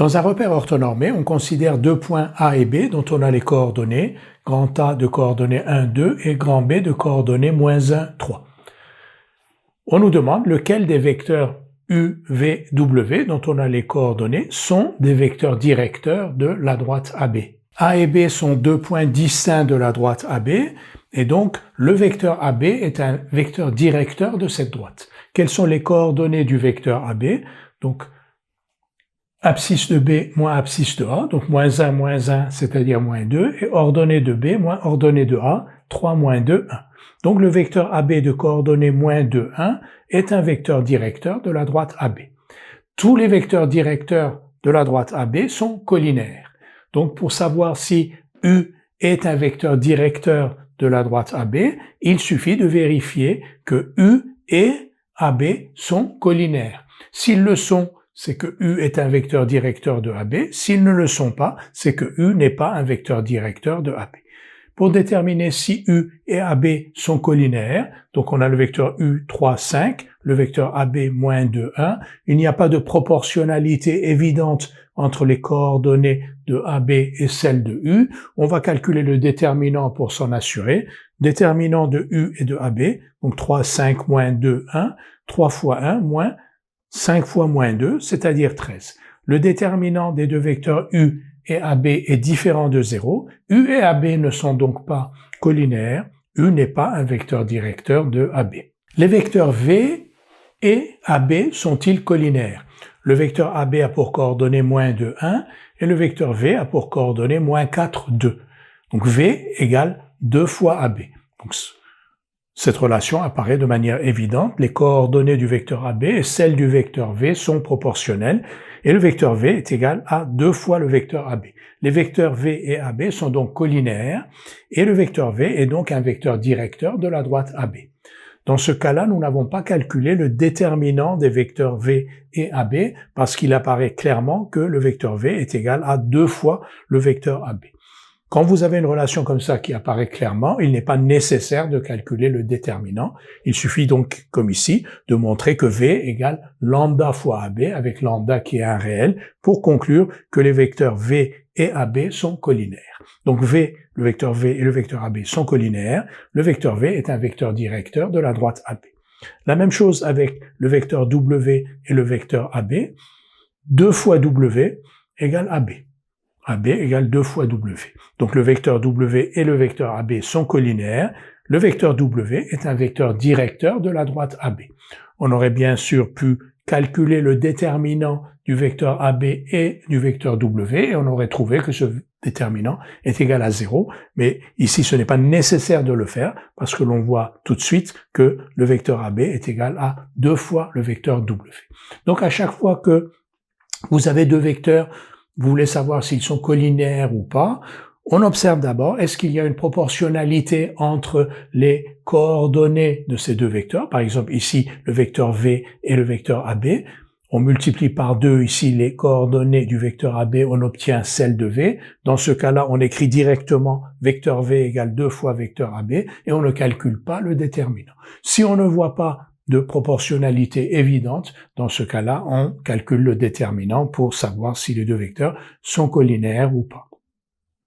Dans un repère orthonormé, on considère deux points A et B dont on a les coordonnées, grand A de coordonnées 1, 2 et grand B de coordonnées moins 1, 3. On nous demande lequel des vecteurs U, V, W dont on a les coordonnées sont des vecteurs directeurs de la droite AB. A et B sont deux points distincts de la droite AB et donc le vecteur AB est un vecteur directeur de cette droite. Quelles sont les coordonnées du vecteur AB? Donc abscisse de B moins abscisse de A, donc moins 1, c'est-à-dire moins 2, et ordonnée de B moins ordonnée de A, 3, moins 2, 1. Donc le vecteur AB de coordonnées moins 2, 1 est un vecteur directeur de la droite AB. Tous les vecteurs directeurs de la droite AB sont collinaires. Donc pour savoir si U est un vecteur directeur de la droite AB, il suffit de vérifier que U et AB sont collinaires. S'ils le sont, c'est que U est un vecteur directeur de AB. S'ils ne le sont pas, c'est que U n'est pas un vecteur directeur de AB. Pour déterminer si U et AB sont collinaires, donc on a le vecteur U 3, 5, le vecteur AB moins 2, 1, il n'y a pas de proportionnalité évidente entre les coordonnées de AB et celles de U, on va calculer le déterminant pour s'en assurer. Déterminant de U et de AB, donc 3, 5, moins 2, 1, 3 fois 1, moins 5 fois moins 2, c'est-à-dire 13. Le déterminant des deux vecteurs U et AB est différent de 0. U et AB ne sont donc pas collinaires. U n'est pas un vecteur directeur de AB. Les vecteurs V et AB sont-ils collinaires? Le vecteur AB a pour coordonnée moins 2, 1 et le vecteur V a pour coordonnée moins 4, 2. Donc V égale 2 fois AB. Donc, cette relation apparaît de manière évidente. Les coordonnées du vecteur AB et celles du vecteur V sont proportionnelles et le vecteur V est égal à 2 fois le vecteur AB. Les vecteurs V et AB sont donc collinaires et le vecteur V est donc un vecteur directeur de la droite AB. Dans ce cas-là, nous n'avons pas calculé le déterminant des vecteurs V et AB parce qu'il apparaît clairement que le vecteur V est égal à 2 fois le vecteur AB. Quand vous avez une relation comme ça qui apparaît clairement, il n'est pas nécessaire de calculer le déterminant. Il suffit donc, comme ici, de montrer que V égale lambda fois AB, avec lambda qui est un réel, pour conclure que les vecteurs V et AB sont collinaires. Donc V, le vecteur V et le vecteur AB sont collinaires. Le vecteur V est un vecteur directeur de la droite AB. La même chose avec le vecteur W et le vecteur AB. 2 fois W égale AB. AB égale 2 fois W. Donc le vecteur W et le vecteur AB sont collinaires. Le vecteur W est un vecteur directeur de la droite AB. On aurait bien sûr pu calculer le déterminant du vecteur AB et du vecteur W et on aurait trouvé que ce déterminant est égal à 0. Mais ici, ce n'est pas nécessaire de le faire parce que l'on voit tout de suite que le vecteur AB est égal à 2 fois le vecteur W. Donc à chaque fois que vous avez deux vecteurs, vous voulez savoir s'ils sont collinaires ou pas, on observe d'abord, est-ce qu'il y a une proportionnalité entre les coordonnées de ces deux vecteurs? Par exemple, ici, le vecteur V et le vecteur AB. On multiplie par 2 ici les coordonnées du vecteur AB, on obtient celles de V. Dans ce cas-là, on écrit directement vecteur V égale 2 fois vecteur AB et on ne calcule pas le déterminant. Si on ne voit pas de proportionnalité évidente, dans ce cas-là, on calcule le déterminant pour savoir si les deux vecteurs sont collinaires ou pas.